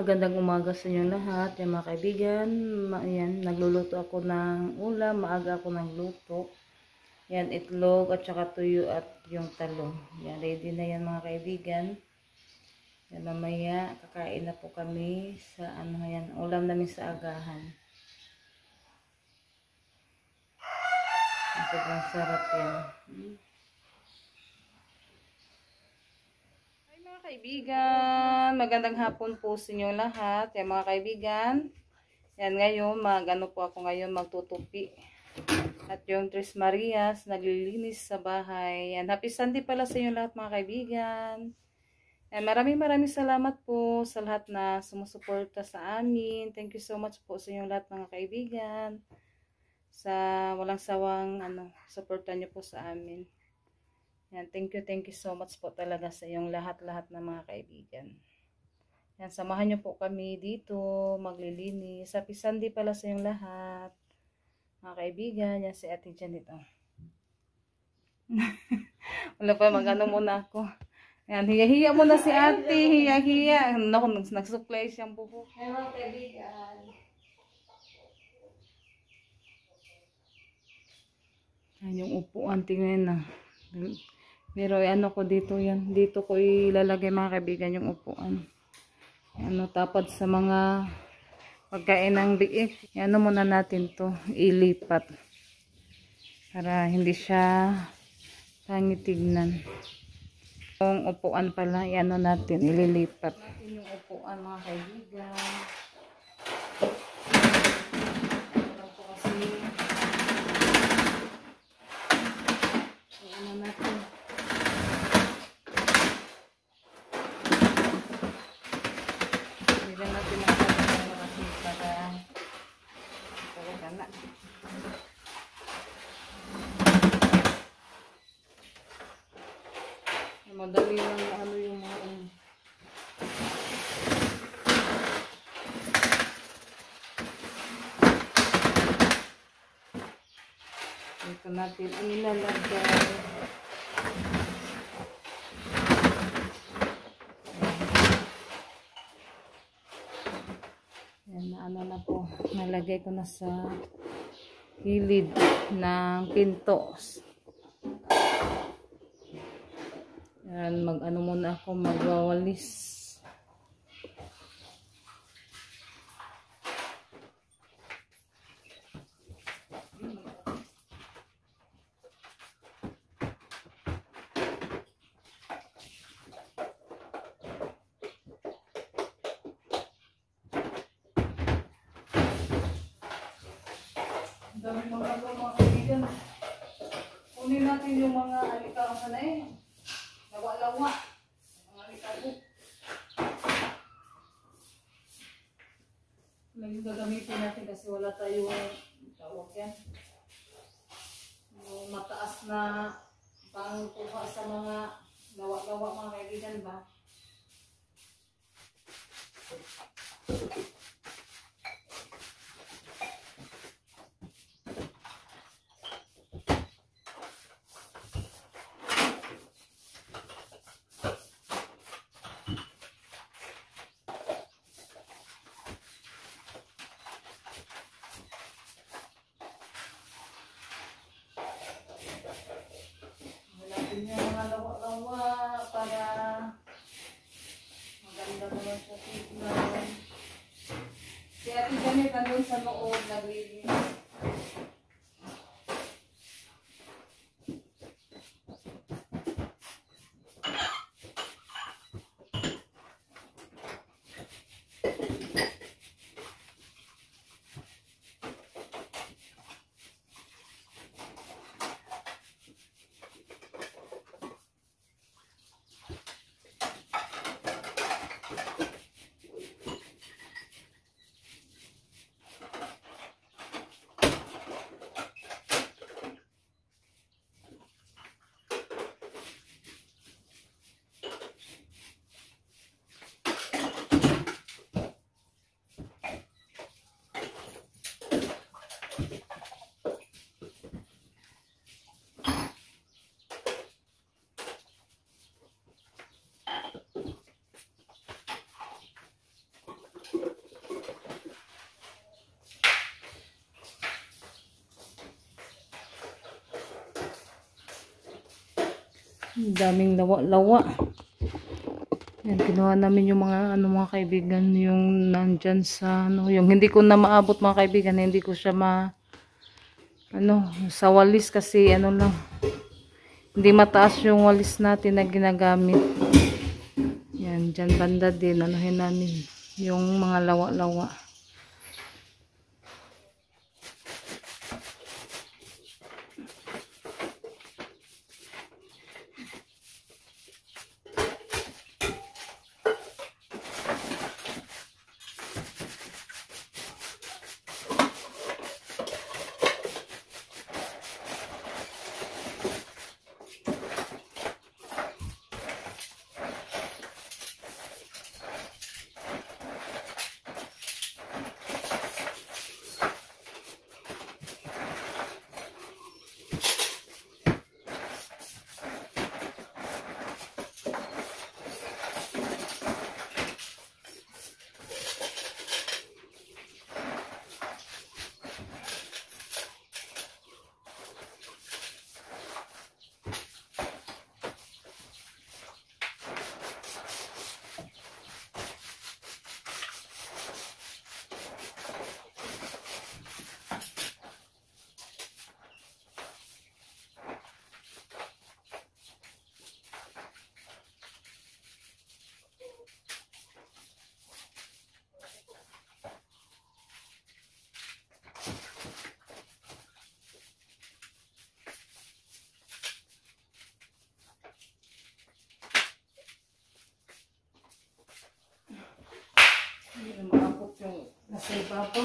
magandang umaga sa inyo lahat. Yan mga kaibigan, yan, nagluluto ako ng ulam, maaga ako nagluto. Yan, itlog at saka tuyo at yung talong. Yan, ready na yan mga kaibigan. Yan, mamaya kakain na po kami sa ano yan, ulam namin sa agahan. Sobrang sarap yan. Kaibigan, magandang hapon po sa inyo lahat. Yan mga kaibigan, yan ngayon, po ako ngayon magtutupi. At yung Tres Marias, naglilinis sa bahay. Yan, happy Sunday pala sa inyo lahat mga kaibigan. Yan, maraming salamat po sa lahat na sumusuporta sa amin. Thank you so much po sa inyo lahat mga kaibigan. Sa walang sawang suporta nyo po sa amin. Yan, thank you so much po talaga sa iyong lahat-lahat na mga kaibigan. Yan, samahan nyo po kami dito, maglilinis. Happy Sunday pala sa iyong lahat. Mga kaibigan, yan si Ate Janet. Oh. Wala pa, mag-ano muna ako. Yan, hiya-hiya muna si Ate, hiya-hiya. Naku, nagsupply siyang buhok. Yan mga kaibigan. Yan yung upuan, tingnan na. Pero ano ko dito yan. Dito ko ilalagay mga kaibigan yung upuan. Ano tapad sa mga pagkain ng biik. Ano muna natin to ilipat. Para hindi siya pangitignan. Yung upuan pala, ano natin ililipat. Natin yung upuan mga kaibigan. Ito po kasi ano natin. Bigyan natin ang pagkakas kasi para gana. Madali lang ano yung mga ito natin ang ilalagay. Yan na ano na po. Nalagay ko na sa gilid ng pinto. Yan, mag-ano muna ako, magwawalis. Dami mga kaibigan. Kunin natin yung mga alikaw na eh. Lawa-lawa. Mga alikaw. Lagi gagamitin natin kasi wala tayong tawag yan. Yung mataas na pangkuha sa mga lawa-lawa mga kaibigan ba? Yung mga lawa-lawa para maganda naman sa tignan. Si Ate Janet nandun sa loob, naglilinis. Daming lawa-lawa. Yan, kinuha namin yung mga kaibigan, yung nandyan sa yung hindi ko na maabot mga kaibigan, hindi ko siya sa walis kasi lang, hindi mataas yung walis natin na ginagamit. Yan, dyan banda din, anuhin namin yung mga lawa-lawa. Maabot yung nasa ibabaw.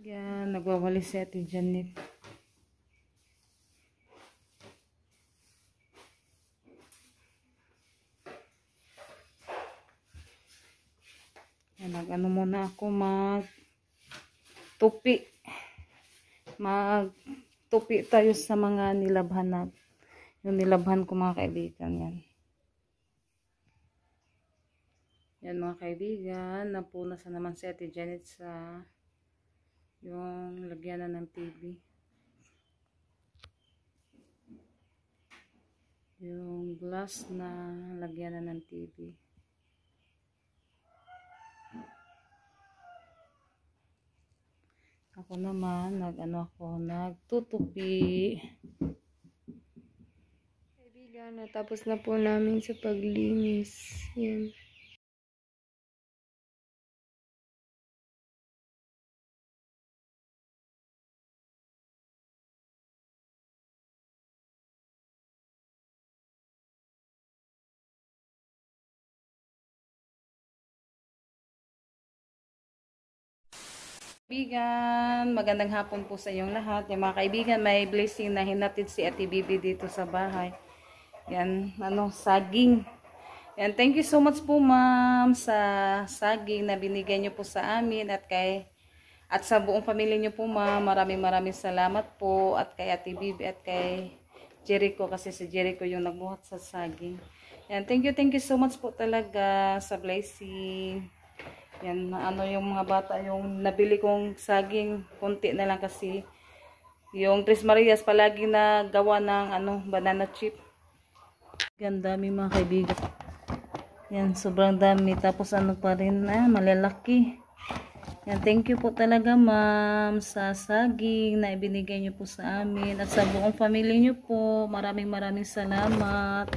Yan, nagwawalis si Ate Janet. Yan, nag-ano muna ako magtupi. Magtupi tayo sa mga nilabhan na. Yung nilabhan ko mga kaibigan, yan. Yan mga kaibigan, napunasan naman si Ate Janet sa yung lagyanan ng TV. Yung glass na lagyanan ng TV. Ako naman, nagtutupi. Kaibigan, natapos na po namin sa paglinis. Yan. Kaibigan, magandang hapon po sa inyong lahat. Yung mga kaibigan, may blessing na hinatid si Ate Bibi dito sa bahay. Yan, saging. Yan, thank you so much po ma'am sa saging na binigay niyo po sa amin at sa buong pamilya niyo po ma'am. Maraming salamat po at kay Ate Bibi at kay Jericho kasi si Jericho yung nagbuhat sa saging. Yan, thank you so much po talaga sa blessing. Yan, yung mga bata, yung nabili kong saging, konti na lang kasi. Yung Tres Marias palagi na gawa ng banana chip. Ganda dami mga kaibigan. Yan, sobrang dami. Tapos pa rin, malalaki. Yan, thank you po talaga ma'am sa saging na ibinigay niyo po sa amin. At sa buong pamilya niyo po, maraming salamat.